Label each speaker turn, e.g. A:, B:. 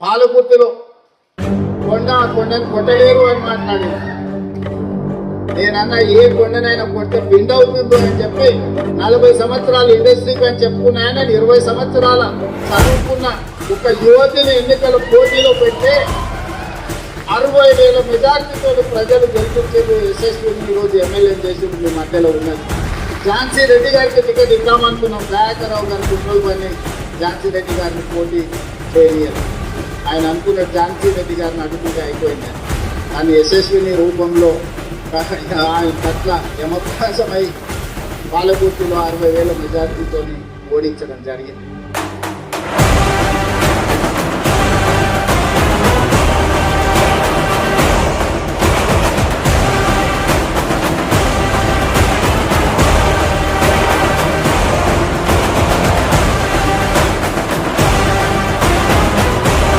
A: పాలకుర్తిలో కొండను కొట్టలేరు అని మాట్లాడి నేనన్నా ఏ కొండనైనా కొడితే పిండి అవుతుందో అని చెప్పి 40 సంవత్సరాలు ఇండస్ట్రీకి అని చెప్పుకున్నా నేను 20 సంవత్సరాల చదువుకున్న ఒక యువతిని ఎన్నికల పోటీలో పెట్టి 60,000 మెజార్టీతో ప్రజలు గెలిపించేది యశస్విని ఈరోజు ఎమ్మెల్యే చేసి మీ మధ్యలో ఉన్నది. ఝాన్సీ రెడ్డి గారికి టికెట్ ఇద్దామనుకున్నాం. దయాకర్రావు గారి కుట్రలు పని ఝాన్సీ రెడ్డి గారిని పోటీ చేయలేదు. ఆయన అనుకున్న ఝాన్సీ రెడ్డి గారిని అడుగుతుంటే అయిపోయింది. కానీ యశస్విని రూపంలో ఆయన పట్ల యమప్రాసమై పాలకుర్తిలో 60,000 మెజార్టీతో ఓడించడం జరిగింది.